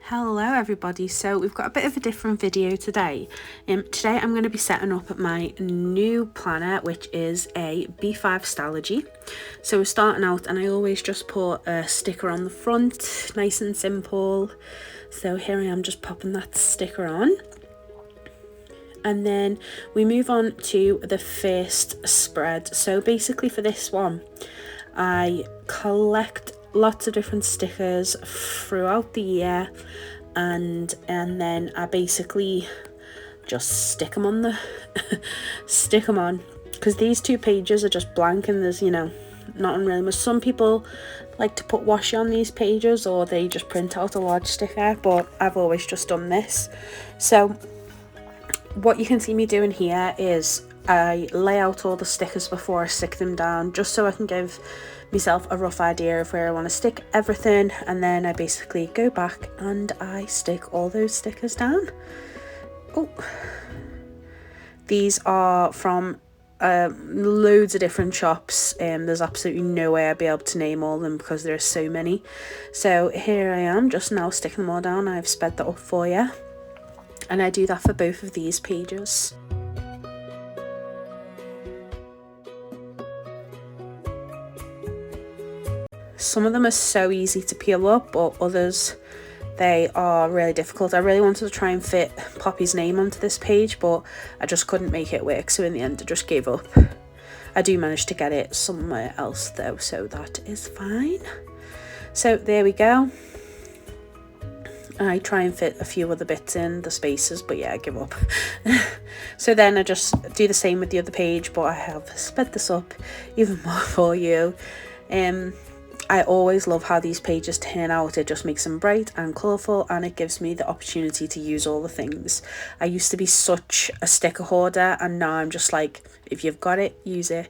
Hello everybody, so we've got a bit of a different video today. Today I'm going to be setting up my new planner, which is a B5 Stalolgy. So we're starting out and I always just put a sticker on the front, nice and simple. So here I am just popping that sticker on. And then we move on to the first spread. So basically for this one, I collect lots of different stickers throughout the year and then I basically just stick them on because these two pages are just blank and there's nothing really much. Some people like to put washi on these pages or they just print out a large sticker, but I've always just done this. So what you can see me doing here is I lay out all the stickers before I stick them down, just so I can give myself a rough idea of where I want to stick everything, and then I basically go back and I stick all those stickers down. Oh, these are from loads of different shops, and there's absolutely no way I'd be able to name all of them because there are so many. So here I am just now sticking them all down. I've sped that up for you, and I do that for both of these pages. Some of them are so easy to peel up, but others, they are really difficult. I really wanted to try and fit Poppy's name onto this page, but I just couldn't make it work, so in the end I just gave up. I do manage to get it somewhere else though, so that is fine. So there we go. I try and fit a few other bits in the spaces, but yeah, I give up. So then I just do the same with the other page, but I have sped this up even more for you. I always love how these pages turn out. It just makes them bright and colourful, and it gives me the opportunity to use all the things. I used to be such a sticker hoarder, and now I'm just like, if you've got it, use it.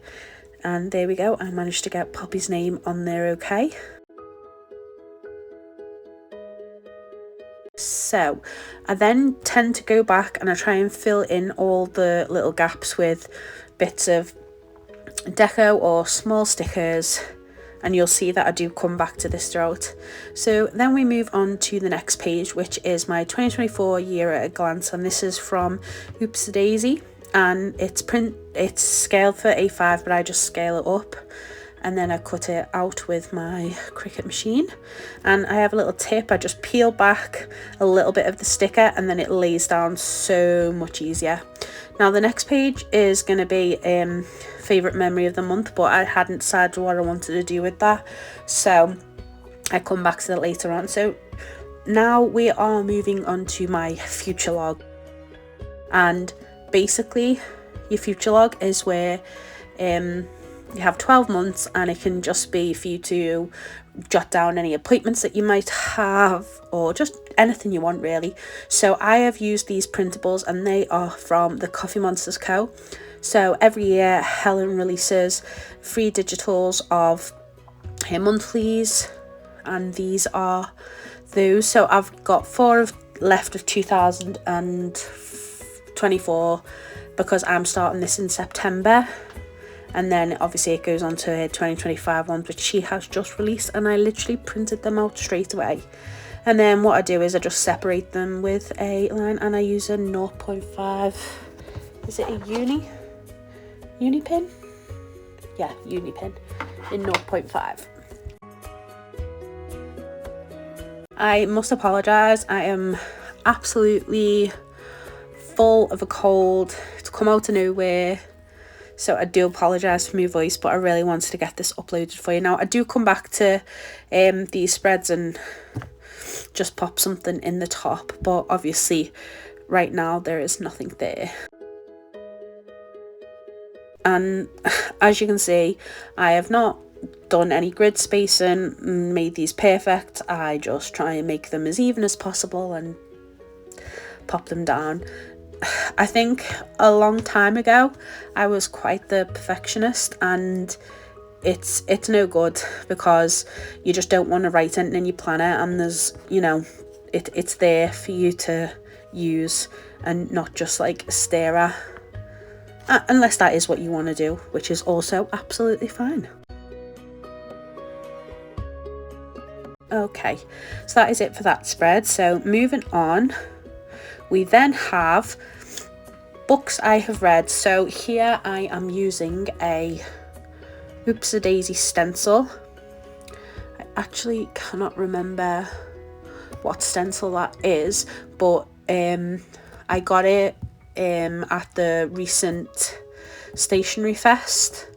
And there we go, I managed to get Poppy's name on there okay. So I then tend to go back and I try and fill in all the little gaps with bits of deco or small stickers, and you'll see that I do come back to this throughout. So then we move on to the next page, which is my 2024 year at a glance, and this is from Oops a Daisy, and it's scaled for A5, but I just scale it up and then I cut it out with my Cricut machine. And I have a little tip, I just peel back a little bit of the sticker and then it lays down so much easier. Now the next page is going to be favourite memory of the month, but I hadn't decided what I wanted to do with that, so I come back to that later on. So now we are moving on to my future log, and basically your future log is where you have 12 months and it can just be for you to jot down any appointments that you might have or just anything you want really. So I have used these printables and they are from the Coffee Monsters Co. So every year Helen releases free digitals of her monthlies, and these are those. So I've got 4 left of 2024 because I'm starting this in September. And then obviously it goes on to her 2025 ones, which she has just released, and I literally printed them out straight away. And then what I do is I just separate them with a line, and I use a 0.5, is it a uni pin? Yeah, uni pin in 0.5. I must apologise, I am absolutely full of a cold. It's come out of nowhere. So I do apologise for my voice, but I really wanted to get this uploaded for you. Now I do come back to these spreads and just pop something in the top, but obviously right now there is nothing there. And as you can see, I have not done any grid spacing, made these perfect. I just try and make them as even as possible and pop them down. I think a long time ago I was quite the perfectionist, and it's no good because you just don't want to write anything in your planner, and there's it's there for you to use and not just like stare at, unless that is what you want to do, which is also absolutely fine. Okay, so that is it for that spread. So moving on, we then have books I have read. So here I am using a Oops-a-daisy stencil. I actually cannot remember what stencil that is, but I got it at the recent stationery fest.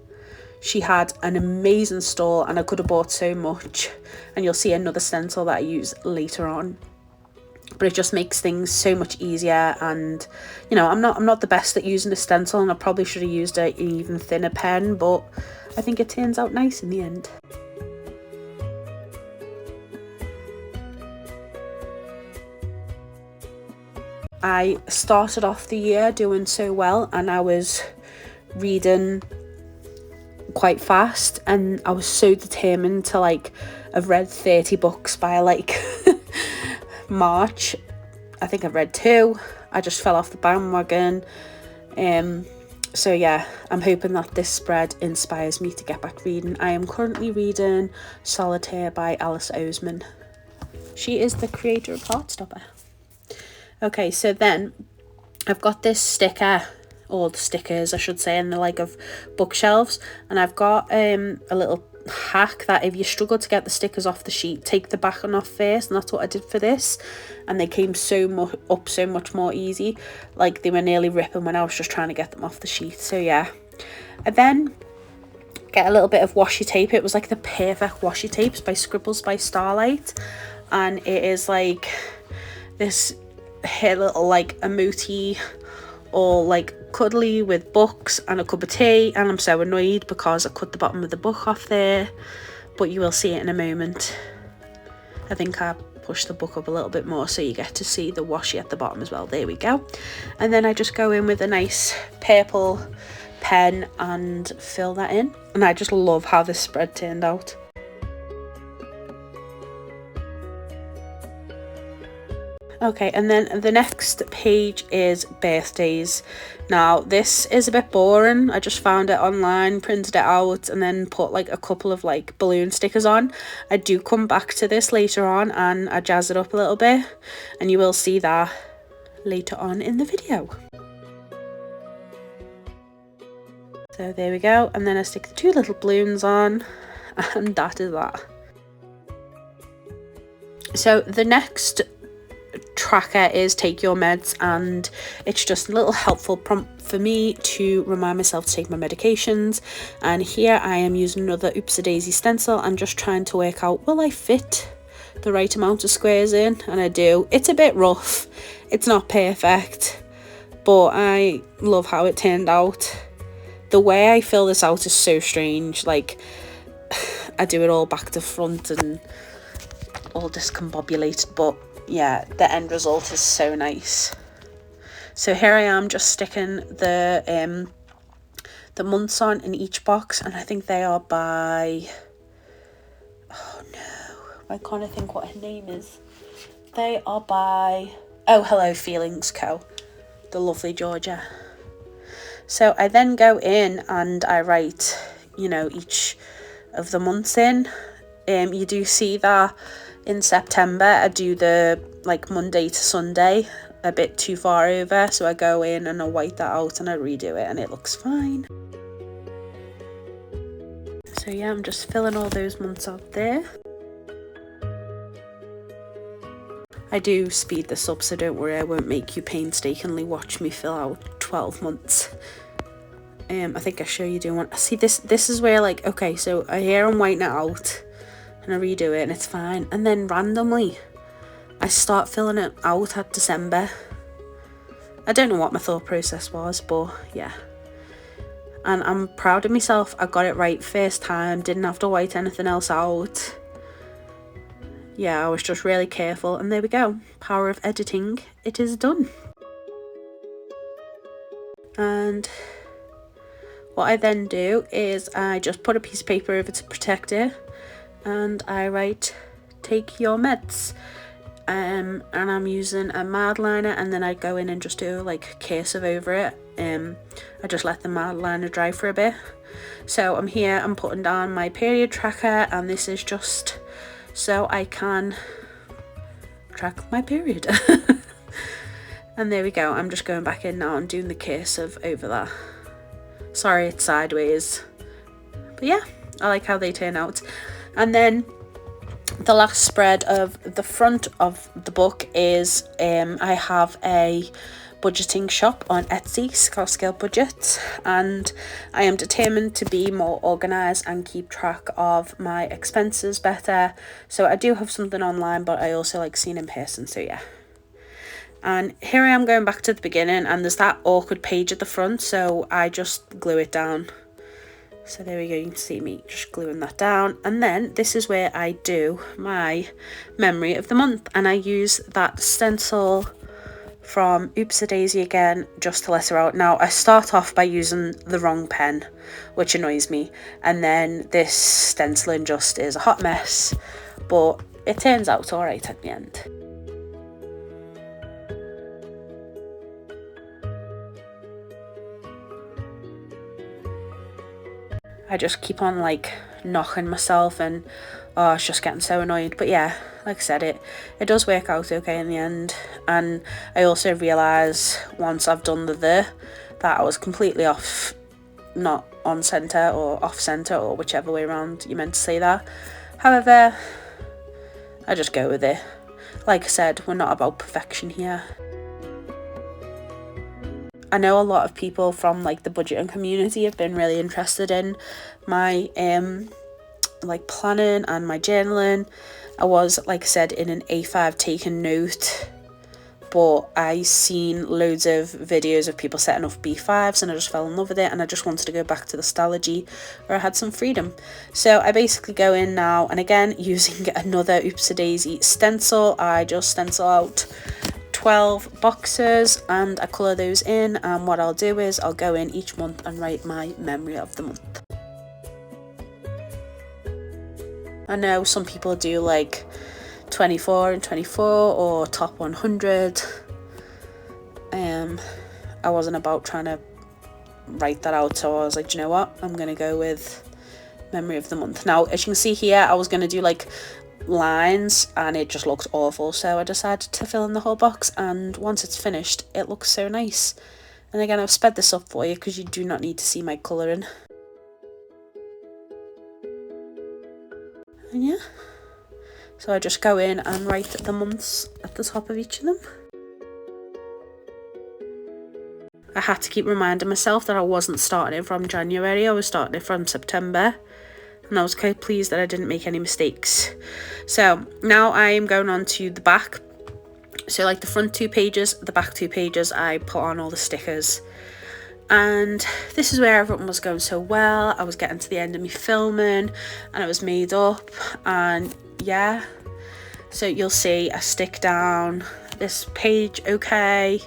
She had an amazing stall and I could have bought so much, and you'll see another stencil that I use later on. But it just makes things so much easier, and you know, I'm not the best at using a stencil, and I probably should have used an even thinner pen, but I think it turns out nice in the end. I started off the year doing so well and I was reading quite fast, and I was so determined to like have read 30 books by like March. I think I've read 2. I just fell off the bandwagon. So yeah, I'm hoping that this spread inspires me to get back reading. I am currently reading Solitaire by Alice Oseman. She is the creator of Heartstopper. Okay, so then I've got this sticker, or the stickers I should say, and they're like of bookshelves, and I've got a little hack that if you struggle to get the stickers off the sheet, take the back one off first, and that's what I did for this, and they came so much more easy. Like they were nearly ripping when I was just trying to get them off the sheet. So yeah, I then get a little bit of washi tape. It was like the perfect washi tapes by Scribbles by Starlight, and it is like this little like emoji, all like cuddly with books and a cup of tea, and I'm so annoyed because I cut the bottom of the book off there, but you will see it in a moment. I think I pushed the book up a little bit more so you get to see the washi at the bottom as well. There we go. And then I just go in with a nice purple pen and fill that in, and I just love how this spread turned out. Okay, and then the next page is birthdays. Now this is a bit boring. I just found it online, printed it out, and then put like a couple of like balloon stickers on. I do come back to this later on and I jazz it up a little bit, and you will see that later on in the video. So there we go, and then I stick the 2 little balloons on, and that is that. So the next tracker is Take Your Meds, and it's just a little helpful prompt for me to remind myself to take my medications. And here I am using another Oops-a-daisy stencil and just trying to work out, will I fit the right amount of squares in? And I do. It's a bit rough, it's not perfect, but I love how it turned out. The way I fill this out is so strange, like I do it all back to front and all discombobulated, but yeah, the end result is so nice. So here I am just sticking the months on in each box, and I think they are by, oh no, I can't think what her name is. They are by Oh Hello Feelings Co., the lovely Georgia. So I then go in and I write, you know, each of the months in. You do see that in September I do the like Monday to Sunday a bit too far over, so I go in and I white that out and I redo it and it looks fine. So yeah, I'm just filling all those months out there. I do speed this up, so don't worry, I won't make you painstakingly watch me fill out 12 months. I think I show you doing one. See, this is where like, okay, so here I'm whitening it out and I redo it and it's fine, and then randomly I start filling it out at December. I don't know what my thought process was, but yeah, and I'm proud of myself. I got it right first time, didn't have to white anything else out. Yeah, I was just really careful, and there we go, power of editing, it is done. And what I then do is I just put a piece of paper over to protect it, and I write Take Your Meds, and I'm using a mild liner, and then I go in and just do like cursive over it. I just let the mild liner dry for a bit. So I'm putting down my period tracker, and this is just so I can track my period. And there we go. I'm just going back in now and doing the cursive over there. Sorry, it's sideways. But yeah, I like how they turn out. And then the last spread of the front of the book is I have a budgeting shop on Etsy, Scale Budget, and I am determined to be more organised and keep track of my expenses better. So I do have something online, but I also like seeing in person, so yeah. And here I am going back to the beginning, and there's that awkward page at the front, so I just glue it down. So there we go, you can see me just gluing that down. And then this is where I do my memory of the month, and I use that stencil from Oops a Daisy again, just to let her out. Now I start off by using the wrong pen, which annoys me, and then this stenciling just is a hot mess, but it turns out alright at the end. I just keep on like knocking myself, and oh, it's just getting so annoyed. But yeah, like I said, it does work out okay in the end. And I also realise once I've done that I was completely off, not on centre or off centre, or whichever way around you meant to say that. However, I just go with it. Like I said, we're not about perfection here. I know a lot of people from like the budgeting community have been really interested in my like planning and my journaling. I was, like I said, in an A5 taking note, but I seen loads of videos of people setting up B5s and I just fell in love with it, and I just wanted to go back to the Stalogy where I had some freedom. So I basically go in now, and again using another Oops a Daisy stencil, I just stencil out 12 boxes and I colour those in, and what I'll do is I'll go in each month and write my memory of the month. I know some people do like 24 and 24 or top 100. I wasn't about trying to write that out, so I was like, do you know what, I'm gonna go with memory of the month. Now as you can see here, I was gonna do like lines and it just looked awful, so I decided to fill in the whole box, and once it's finished it looks so nice. And again, I've sped this up for you because you do not need to see my colouring. And yeah, so I just go in and write the months at the top of each of them. I had to keep reminding myself that I wasn't starting it from January, I was starting it from September. And I was quite pleased that I didn't make any mistakes. So now I am going on to the back. So like the front 2 pages, the back 2 pages, I put on all the stickers. And this is where everything was going so well. I was getting to the end of me filming and I was made up, and yeah. So you'll see I stick down this page okay.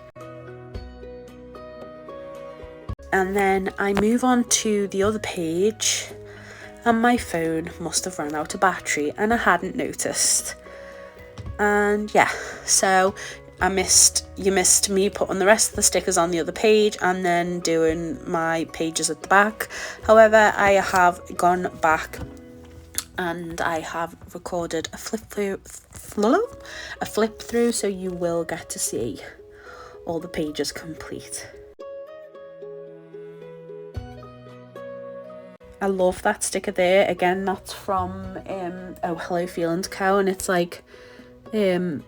And then I move on to the other page, and my phone must have run out of battery and I hadn't noticed. And yeah, so you missed me putting the rest of the stickers on the other page and then doing my pages at the back. However, I have gone back and I have recorded a flip through, so you will get to see all the pages complete. I love that sticker there. Again, that's from Oh Hello Feelings Co, and it's like a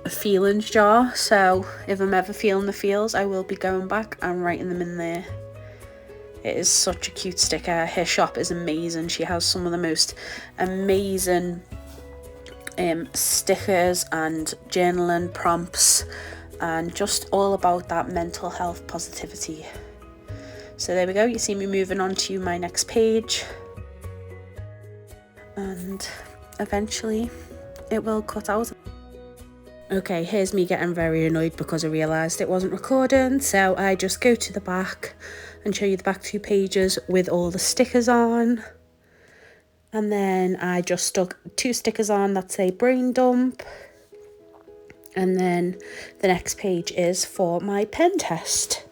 feelings jar, so if I'm ever feeling the feels, I will be going back and writing them in there. It is such a cute sticker. Her shop is amazing. She has some of the most amazing stickers and journaling prompts, and just all about that mental health positivity. So there we go, you see me moving on to my next page, and eventually it will cut out. Okay, here's me getting very annoyed because I realised it wasn't recording, so I just go to the back and show you the back 2 pages with all the stickers on. And then I just stuck 2 stickers on that say brain dump. And then the next page is for my pen test.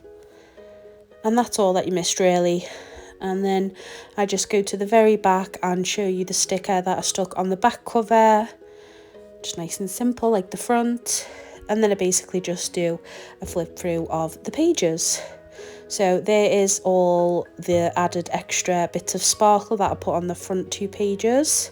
And that's all that you missed really. And then I just go to the very back and show you the sticker that I stuck on the back cover. Just nice and simple like the front. And then I basically just do a flip through of the pages. So there is all the added extra bits of sparkle that I put on the front 2 pages.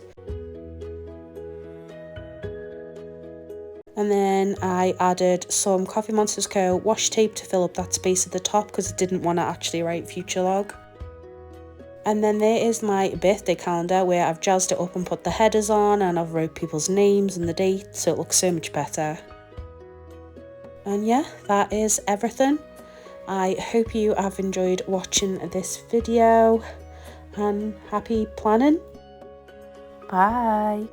And then I added some Coffee Monsters Co. washi tape to fill up that space at the top because I didn't want to actually write future log. And then there is my birthday calendar where I've jazzed it up and put the headers on, and I've wrote people's names and the dates, so it looks so much better. And yeah, that is everything. I hope you have enjoyed watching this video, and happy planning. Bye.